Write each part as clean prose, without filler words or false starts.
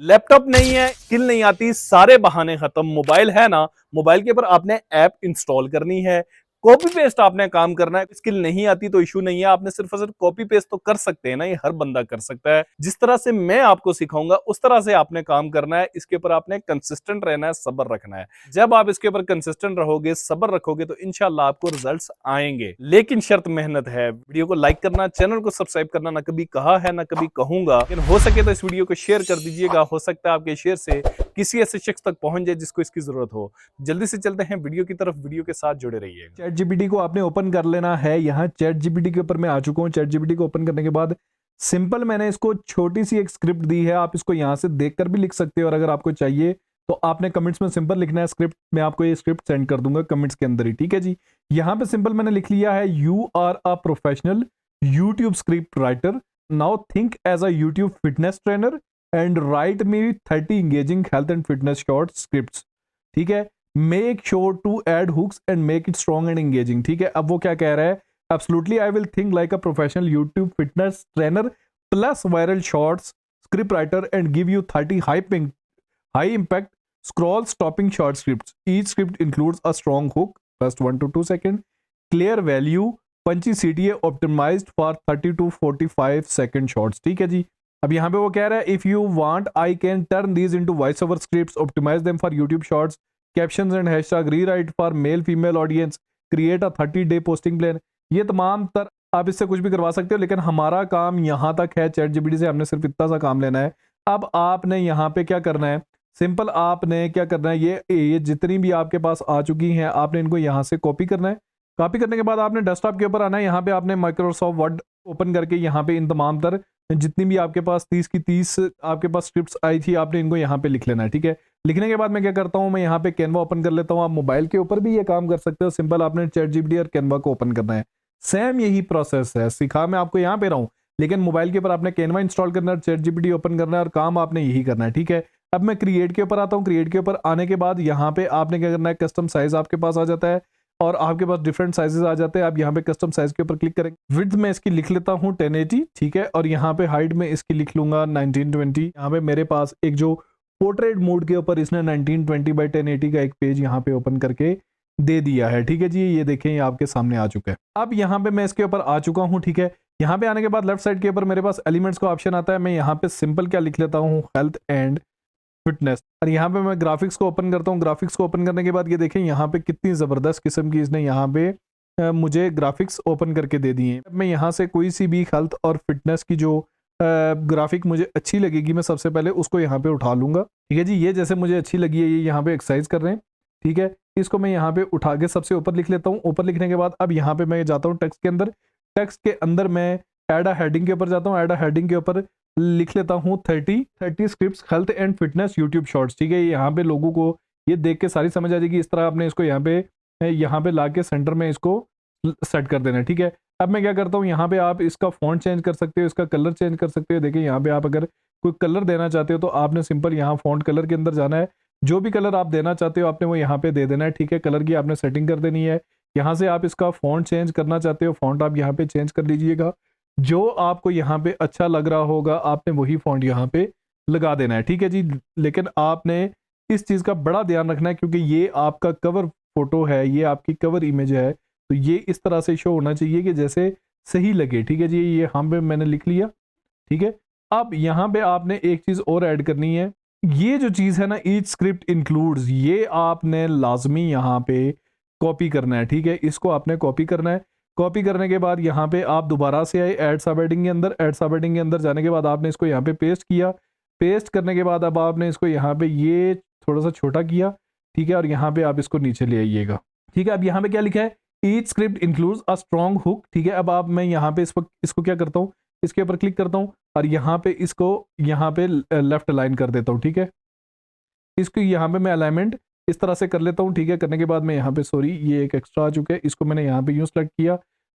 Laptop नहीं है, skill नहीं आती, सारे बहाने खत्म। मोबाइल है ना, मोबाइल के ऊपर आपने ऐप इंस्टॉल करनी है, कॉपी पेस्ट आपने काम करना है। स्किल नहीं आती तो इशू नहीं है, आपने सिर्फ और सिर्फ कॉपी पेस्ट तो कर सकते हैं ना, ये हर बंदा कर सकता है। जिस तरह से मैं आपको सिखाऊंगा उस तरह से आपने काम करना है। इसके ऊपर आपने कंसिस्टेंट रहना है, सब्र रखना है। जब आप इसके ऊपर कंसिस्टेंट रहोगे, सब्र रखोगे, तो इंशाल्लाह आपको रिजल्ट्स आएंगे। लेकिन शर्त मेहनत है। वीडियो को लाइक करना, चैनल को सब्सक्राइब करना ना कभी कहा है ना कभी कहूंगा, लेकिन हो सके तो इस वीडियो को शेयर कर दीजिएगा। हो सकता है आपके शेयर से किसी ऐसे शख्स तक पहुंच जाए जिसको इसकी जरूरत हो। जल्दी से चलते हैं वीडियो की तरफ, वीडियो के साथ जुड़े रहिए। चैट जीपीटी को आपने ओपन कर लेना है। यहाँ चैट जीपीटी के ऊपर मैं आ चुका हूँ। चैट जीपीटी को ओपन करने के बाद सिंपल मैंने इसको छोटी सी एक स्क्रिप्ट दी है, आप इसको यहाँ से देखकर भी लिख सकते हो, और अगर आपको चाहिए तो आपने कमेंट्स में सिंपल लिखना है स्क्रिप्ट। मैं आपको ये स्क्रिप्ट सेंड कर दूंगा कमेंट्स के अंदर ही, ठीक है जी। यहाँ पे सिंपल मैंने लिख लिया है, you are a professional YouTube script writer, now think as a YouTube fitness trainer and write me 30 engaging health and fitness short script. ठीक है, make sure to add hooks and make it strong and engaging. ठीक है, अब वो क्या कह रहा है, absolutely I will think like a professional YouTube fitness trainer plus viral shorts script writer and give you 30 high impact scroll stopping short scripts. Each script includes a strong hook, first 1 to 2 seconds, clear value, punchy CTA optimized for 30 to 45 second shorts. ठीक है जी। अब यहाँ पे वो कह रहा है, if you want I can turn these into voice over scripts, optimize them for YouTube shorts, captions and hashtag, rewrite for male female audience, create a 30-day posting plan। ये तमाम तर आप इससे कुछ भी करवा सकते हो, लेकिन हमारा काम यहाँ तक है। चैट जीपीटी से हमने सिर्फ इतना सा काम लेना है। अब आपने यहाँ पे क्या करना है, सिंपल आपने क्या करना है, ये जितनी भी आपके पास आ चुकी हैं आपने इनको यहाँ से कॉपी करना है। कॉपी करने के बाद आपने डेस्कटॉप के ऊपर आना है। यहाँ पे आपने माइक्रोसॉफ्ट वर्ड ओपन करके यहाँ पे इन तमाम तर जितनी भी आपके पास 30 की 30 आपके पास स्क्रिप्ट्स आई थी आपने इनको यहाँ पे लिख लेना है। ठीक है, लिखने के बाद मैं क्या करता हूँ, मैं यहाँ पे कैनवा ओपन कर लेता हूँ। आप मोबाइल के ऊपर भी ये काम कर सकते हो। सिंपल आपने चैट जीपीटी और कैनवा को ओपन करना है। सेम यही प्रोसेस है, सिखा मैं आपको यहाँ पे रहा हूँ, लेकिन मोबाइल के ऊपर आपने कैनवा इंस्टॉल करना है, चैट जीपीटी ओपन करना है और काम आपने यही करना है। ठीक है, अब मैं क्रिएट के ऊपर आता हूँ। क्रिएट के ऊपर आने के बाद यहाँ पे आपने क्या करना है, कस्टम साइज आपके पास आ जाता है और आपके पास डिफरेंट साइजेस आ जाते हैं। आप यहाँ पे कस्टम साइज के ऊपर क्लिक करेंगे। विड्थ में इसकी लिख लेता हूँ 1080, ठीक है, और यहाँ पे हाइट में इसकी लिख लूंगा 1920। यहाँ पे मेरे पास एक जो पोर्ट्रेट मोड के ऊपर इसने 1920 बाई 1080 का एक पेज यहाँ पे ओपन करके दे दिया है। ठीक है जी, ये देखें ये आपके सामने आ चुका है। अब यहाँ पे मैं इसके ऊपर आ चुका हूँ। ठीक है, यहाँ पे आने के बाद लेफ्ट साइड के ऊपर मेरे पास एलिमेंट्स का ऑप्शन आता है। मैं यहाँ पे सिंपल क्या लिख लेता हूँ, हेल्थ एंड फिटनेस, और यहाँ पे मैं ग्राफिक्स को ओपन करता हूँ। ग्राफिक्स को ओपन करने के बाद ये देखें यहाँ पे कितनी ज़बरदस्त किस्म की इसने यहाँ पे मुझे ग्राफिक्स ओपन करके दे दिए हैं। मैं यहाँ से कोई सी भी हेल्थ और फिटनेस की जो ग्राफिक मुझे अच्छी लगेगी मैं सबसे पहले उसको यहाँ पे उठा लूंगा। ठीक है जी, ये जैसे मुझे अच्छी लगी है, ये यहाँ पे एक्सरसाइज कर रहे हैं। ठीक है, इसको मैं यहाँ पे उठा के सबसे ऊपर लिख लेता हूँ। ऊपर लिखने के बाद अब यहाँ पे मैं जाता हूँ टेक्स्ट के अंदर। टेक्स्ट के अंदर मैं एड अ हेडिंग के ऊपर जाता हूँ। एड अ हेडिंग के ऊपर लिख लेता हूँ 30 scripts health and fitness YouTube shorts. ठीक है, यहाँ पे लोगों को ये देख के सारी समझ आ जाएगी। इस तरह आपने इसको यहाँ पे ला के सेंटर में इसको सेट कर देना है। ठीक है, अब मैं क्या करता हूँ, यहाँ पे आप इसका फॉन्ट चेंज कर सकते हो, इसका कलर चेंज कर सकते हो। देखिए यहाँ पे आप अगर कोई कलर देना चाहते हो तो आपने सिंपल यहाँ फॉन्ट कलर के अंदर जाना है। जो भी कलर आप देना चाहते हो आपने वो यहाँ पे दे देना है। ठीक है, कलर की आपने सेटिंग कर देनी है। यहाँ से आप इसका फॉन्ट चेंज करना चाहते हो, फॉन्ट आप यहाँ पे चेंज कर लीजिएगा। जो आपको यहाँ पे अच्छा लग रहा होगा आपने वही फॉन्ट यहाँ पे लगा देना है। ठीक है जी, लेकिन आपने इस चीज़ का बड़ा ध्यान रखना है क्योंकि ये आपका कवर फोटो है, ये आपकी कवर इमेज है, तो ये इस तरह से शो होना चाहिए कि जैसे सही लगे। ठीक है जी, ये यहाँ पे मैंने लिख लिया। ठीक है, अब यहाँ पे आपने एक चीज़ और ऐड करनी है। ये जो चीज़ है ना, ईच स्क्रिप्ट इंक्लूड्स, ये आपने लाजमी यहाँ पे कॉपी करना है। ठीक है, इसको आपने कॉपी करना है। कॉपी करने के बाद यहाँ पे आप दोबारा से आए ऐड सब हेडिंग के अंदर। ऐड सब हेडिंग के अंदर जाने के बाद आपने इसको यहाँ पे पेस्ट किया। पेस्ट करने के बाद अब आपने इसको यहाँ पे ये थोड़ा सा छोटा किया। ठीक है, और यहाँ पे आप इसको नीचे ले आइएगा। ठीक है, अब यहाँ पे क्या लिखा है, each script includes a strong hook. ठीक है, अब आप मैं यहाँ पे इसको क्या करता हूँ, इसके ऊपर क्लिक करता हूँ और यहाँ पे इसको यहाँ पे लेफ्ट अलाइन कर देता हूँ। ठीक है, इसको यहाँ पे मैं अलाइनमेंट इस तरह से कर लेता हूँ। ठीक है, करने के बाद मैं यहाँ पे सॉरी ये एक एक्स्ट्रा आ चुका है, इसको मैंने यहाँ पे यूँ सेलेक्ट किया,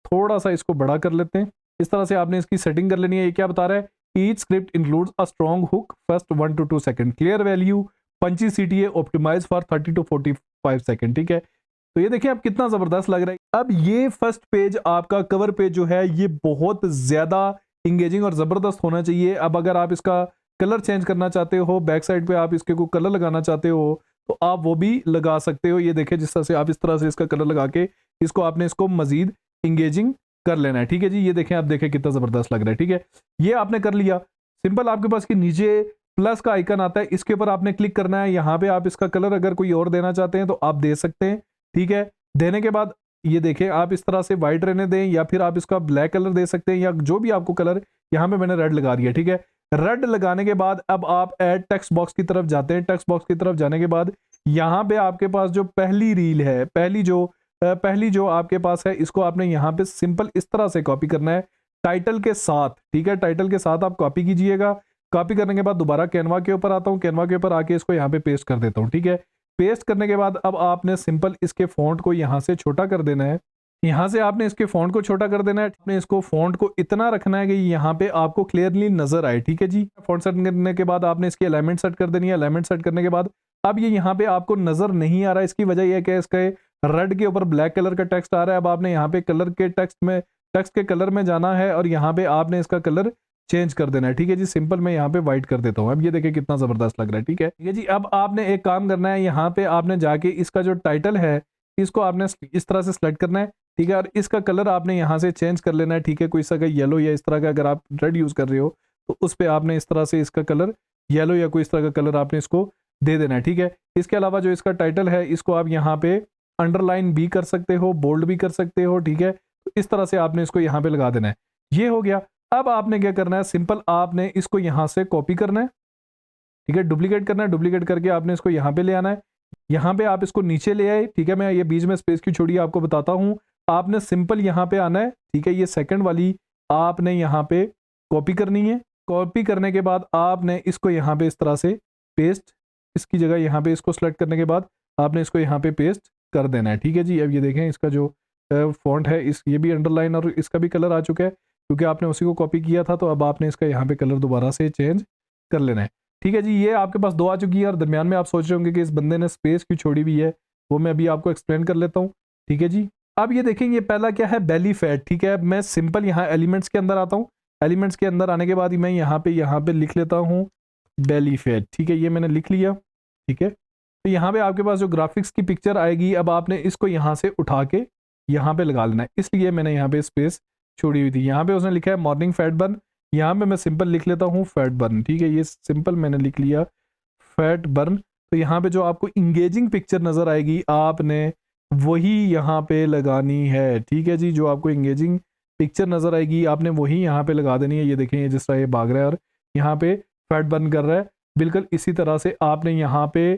थोड़ा सा इसको बड़ा कर लेते हैं। इस तरह से आपने इसकी सेटिंग कर लेनी है। ये क्या बता रहा है, each script includes a strong hook first 1 to 2 second, clear value, punchy CTA optimise for 30 to 45 second. ठीक है, तो ये देखिए आप कितना जबरदस्त लग रहा है। अब ये फर्स्ट पेज आपका कवर पेज जो है ये बहुत ज्यादा इंगेजिंग और जबरदस्त होना चाहिए। अब अगर आप इसका कलर चेंज करना चाहते हो, बैक साइड पे आप इसके को कलर लगाना चाहते हो तो आप वो भी लगा सकते हो। ये देखिए जिस तरह से आप इस तरह से इसका कलर लगा के इसको आपने इसको मजीद इंगेजिंग कर लेना है। ठीक है जी, ये देखें, आप देखें कितना जबरदस्त लग रहा है। ठीक है, ये आपने कर लिया। सिंपल आपके पास कि नीचे प्लस का आइकन आता है, इसके ऊपर आपने क्लिक करना है। यहाँ पे आप इसका कलर अगर कोई और देना चाहते हैं तो आप दे सकते हैं। ठीक है, देने के बाद ये देखें आप इस तरह से व्हाइट रहने दें या फिर आप इसका ब्लैक कलर दे सकते हैं या जो भी आपको कलर, यहाँ पे मैंने रेड लगा दिया। ठीक है, रेड लगाने के बाद अब आप ऐड टेक्स्ट बॉक्स की तरफ जाते हैं। टेक्स्ट बॉक्स की तरफ जाने के बाद यहाँ पे आपके पास जो पहली रील है, पहली जो आपके पास है, इसको आपने यहाँ पे सिंपल इस तरह से कॉपी करना है टाइटल के साथ। ठीक है, टाइटल के साथ आप कॉपी कीजिएगा। कॉपी करने के बाद दोबारा कैनवा के ऊपर आता हूँ, कैनवा के ऊपर आके इसको यहाँ पे पेस्ट कर देता हूँ। ठीक है, पेस्ट करने के बाद अब आपने सिंपल इसके फॉन्ट को यहाँ से छोटा कर देना है। यहाँ से आपने इसके फॉन्ट को छोटा कर देना है। आपने इसको फॉन्ट को इतना रखना है कि यहाँ पे आपको क्लियरली नजर आए। ठीक है जी, फॉन्ट सेट करने के बाद आपने इसकी अलाइनमेंट सेट कर देनी है। अलाइनमेंट सेट करने के बाद अब ये यहाँ पे आपको नजर नहीं आ रहा है। इसकी वजह यह है कि इसके रेड के ऊपर ब्लैक कलर का टेक्स्ट आ रहा है। अब आपने यहाँ पे कलर के टेक्स्ट के कलर में जाना है और यहाँ पे आपने इसका कलर चेंज कर देना है। ठीक है जी, सिंपल मैं यहाँ पे व्हाइट कर देता हूँ। अब ये देखिए कितना जबरदस्त लग रहा है। ठीक है जी, अब आपने एक काम करना है, यहाँ पे आपने जाके इसका जो टाइटल है इसको आपने इस तरह से सिलेक्ट करना है। ठीक है, और इसका कलर आपने यहाँ से चेंज कर लेना है। ठीक है, कोई सा का येलो या इस तरह का, अगर आप रेड यूज कर रहे हो तो उस पर आपने इस तरह से इसका कलर येलो या कोई इस तरह का कलर आपने इसको दे देना है। ठीक है, इसके अलावा जो इसका टाइटल है इसको आप यहाँ पे अंडरलाइन भी कर सकते हो, बोल्ड भी कर सकते हो। ठीक है, तो इस तरह से आपने इसको यहाँ पे लगा देना है। ये हो गया। अब आपने क्या करना है, सिंपल आपने इसको यहाँ से कॉपी करना है। ठीक है, डुप्लीकेट करना है। डुप्लीकेट करके आपने इसको यहाँ पे ले आना है। यहाँ पे आप इसको नीचे ले आए। ठीक है, मैं ये बीच में स्पेस की छोड़ी आपको बताता हूँ। आपने सिंपल यहाँ पे आना है। ठीक है, ये सेकंड वाली आपने यहाँ पे कॉपी करनी है। कॉपी करने के बाद आपने इसको यहाँ पे इस तरह से पेस्ट, इसकी जगह यहाँ पे इसको सेलेक्ट करने के बाद आपने इसको यहाँ पे पेस्ट कर देना है। ठीक है जी, अब ये देखें इसका जो फॉन्ट है ये भी अंडरलाइन और इसका भी कलर आ चुका है क्योंकि आपने उसी को कॉपी किया था। तो अब आपने इसका यहाँ पे कलर दोबारा से चेंज कर लेना है। ठीक है जी, ये आपके पास दो आ चुकी है और दरमियान में आप सोच रहे होंगे कि इस बंदे ने स्पेस क्यों छोड़ी हुई है, वो मैं अभी आपको एक्सप्लेन कर लेता हूँ। ठीक है जी, अब ये देखेंगे पहला क्या है, बेली फैट। ठीक है, मैं सिंपल यहाँ एलिमेंट्स के अंदर आता हूँ। एलिमेंट्स के अंदर आने के बाद मैं यहाँ पे लिख लेता हूँ बेली फैट। ठीक है, ये मैंने लिख लिया। ठीक है, तो यहाँ पे आपके पास जो ग्राफिक्स की पिक्चर आएगी, अब आपने इसको यहाँ से उठा के यहाँ पे लगा लेना है, इसलिए मैंने यहाँ पे स्पेस छोड़ी हुई थी। यहाँ पे उसने लिखा है मॉर्निंग फैट बर्न, यहाँ पे मैं सिंपल लिख लेता हूँ फैट बर्न। ठीक है, ये सिंपल मैंने लिख लिया फैट बर्न। तो यहाँ पे जो आपको इंगेजिंग पिक्चर नजर आएगी आपने वही यहाँ पे लगानी है। ठीक है जी, जो आपको इंगेजिंग पिक्चर नजर आएगी आपने वही यहाँ पे लगा देनी है। ये देखें, ये जिस तरह ये भाग रहा है और यहाँ पे फैट बर्न कर रहा है, बिल्कुल इसी तरह से आपने यहाँ पे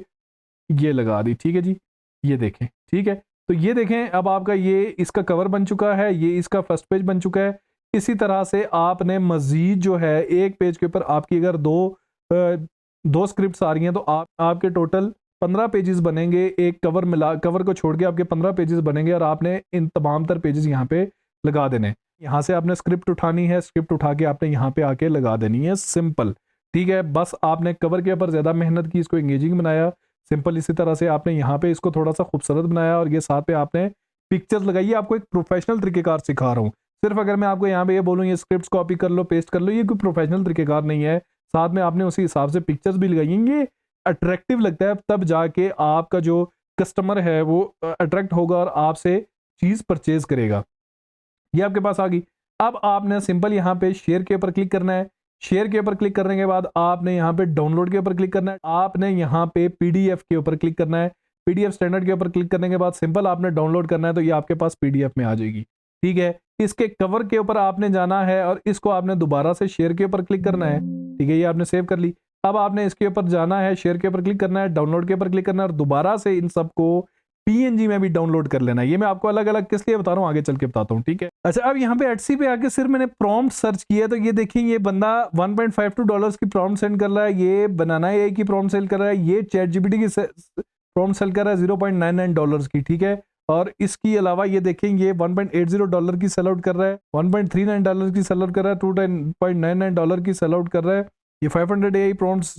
ये लगा दी। ठीक है जी, ये देखें। ठीक है, तो ये देखें अब आपका ये इसका कवर बन चुका है, ये इसका फर्स्ट पेज बन चुका है। इसी तरह से आपने मजीद जो है एक पेज के ऊपर आपकी अगर दो स्क्रिप्ट्स आ रही हैं तो आपके टोटल 15 पेजेस बनेंगे। एक कवर को छोड़ के आपके 15 पेजेस बनेंगे और आपने इन तमाम तर पेजेस यहाँ पे लगा देने। यहाँ से आपने स्क्रिप्ट उठानी है, स्क्रिप्ट उठा के आपने यहाँ पे आके लगा देनी है। सिंपल। ठीक है, बस आपने कवर के ऊपर ज्यादा मेहनत की, इसको एंगेजिंग बनाया। सिंपल इसी तरह से आपने यहाँ पे इसको थोड़ा सा खूबसूरत बनाया और ये साथ पे आपने पिक्चर्स लगाई। आपको एक प्रोफेशनल तरीकेकार सिखा रहा हूँ। सिर्फ अगर मैं आपको यहाँ पे ये बोलूँ ये स्क्रिप्ट्स कॉपी कर लो, पेस्ट कर लो, ये कोई प्रोफेशनल तरीकेकार नहीं है। साथ में आपने उसी हिसाब से पिक्चर्स भी लगाई हैं। ये अट्रैक्टिव लगता है, तब जाके आपका जो कस्टमर है वो अट्रैक्ट होगा और आपसे चीज परचेज करेगा। ये आपके पास आ गई। अब आपने सिंपल यहाँ पे शेयर के ऊपर क्लिक करना है। शेयर के ऊपर क्लिक करने के बाद आपने यहाँ पे डाउनलोड के ऊपर क्लिक करना है। आपने यहाँ पे पीडीएफ के ऊपर क्लिक करना है। पीडीएफ स्टैंडर्ड के ऊपर क्लिक करने के बाद सिंपल आपने डाउनलोड करना है, तो ये आपके पास पीडीएफ में आ जाएगी। ठीक है, इसके कवर के ऊपर आपने जाना है और इसको आपने दोबारा से शेयर के ऊपर क्लिक करना है। ठीक है, ये आपने सेव कर ली। अब आपने इसके ऊपर जाना है, शेयर के ऊपर क्लिक करना है, डाउनलोड के ऊपर क्लिक करना है और दोबारा से इन सबको पीएनजी में भी डाउनलोड कर लेना है। ये मैं आपको अलग अलग किस लिए बता रहा हूँ, आगे चल के बताता हूँ। ठीक है, अच्छा अब यहाँ पे एटसी पे आके सिर्फ मैंने प्रॉम्प्ट सर्च किया तो ये देखिए ये बंदा $1.52 की प्रॉम्प्ट सेंड कर रहा है, ये बनाना एआई की प्रॉम्प्ट सेल कर रहा है, ये चैट जीपीटी की प्रॉम्प्ट सेल कर रहा है $0.99 की। ठीक है, और इसकी अलावा ये देखें ये $1.80 की सेल आउट कर रहा है, $1.39 की सेल आउट कर रहा है, $2.99 की सेल आउट कर रहा है। ये 500 एआई प्रॉम्प्ट्स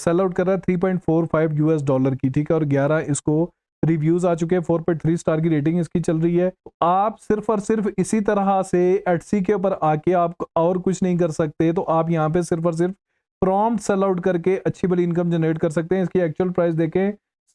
सेल आउट कर रहा है $3.45 की। ठीक है, और 11 इसको रिव्यूज आ चुके हैं, 4.3 स्टार की रेटिंग इसकी चल रही है। तो आप सिर्फ और सिर्फ इसी तरह से एटसी के ऊपर आके आप और कुछ नहीं कर सकते। तो आप यहाँ पे सिर्फ और सिर्फ प्रॉम्प्ट सेल आउट करके अच्छी बड़ी इनकम जनरेट कर सकते हैं। इसकी एक्चुअल प्राइस देखें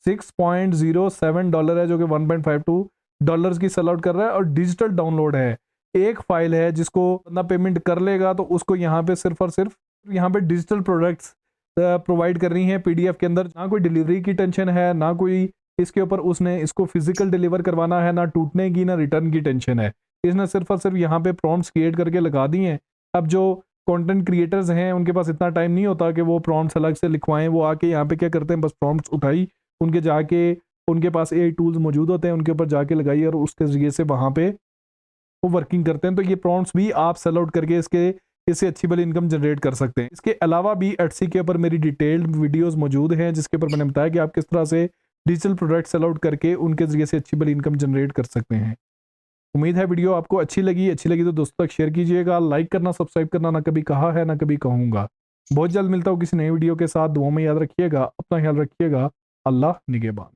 $6.07 है, जो कि $1.52 की सेल आउट कर रहा है, और डिजिटल डाउनलोड है। एक फाइल है जिसको बंदा पेमेंट कर लेगा तो उसको यहाँ पे सिर्फ और सिर्फ यहाँ पे डिजिटल प्रोडक्ट्स प्रोवाइड कर रही हैं पीडीएफ के अंदर। ना कोई डिलीवरी की टेंशन है, ना कोई इसके ऊपर उसने इसको फिजिकल डिलीवर करवाना है, ना टूटने की ना रिटर्न की टेंशन है। इसने सिर्फ और सिर्फ यहाँ पे प्रॉम्प्ट्स क्रिएट करके लगा दी हैं। अब जो कंटेंट क्रिएटर्स हैं उनके पास इतना टाइम नहीं होता कि वो प्रॉम्प्ट्स अलग से लिखवाएं। वो आके यहाँ पे क्या करते हैं, बस प्रॉम्प्ट्स उठाई, उनके जाके उनके पास एआई टूल्स मौजूद होते हैं, उनके ऊपर जाके लगाई और उसके जरिए से वहाँ पे वो वर्किंग करते हैं। तो ये प्रॉम्प्ट्स भी आप सेल आउट करके इससे अच्छी वाली इनकम जनरेट कर सकते हैं। इसके अलावा भी एटसी के ऊपर मेरी डिटेल्ड वीडियोस मौजूद हैं, जिसके ऊपर मैंने बताया कि आप किस तरह से डिजिटल प्रोडक्ट सेल आउट करके उनके जरिए से अच्छी वाली इनकम जनरेट कर सकते हैं। उम्मीद है वीडियो आपको अच्छी लगी तो दोस्तों तक शेयर कीजिएगा। लाइक करना, सब्सक्राइब करना ना कभी कहा है ना कभी कहूँगा। बहुत जल्द मिलता हूँ किसी नई वीडियो के साथ। दुआ में याद रखिएगा, अपना ख्याल रखिएगा। अल्लाह निगहबान।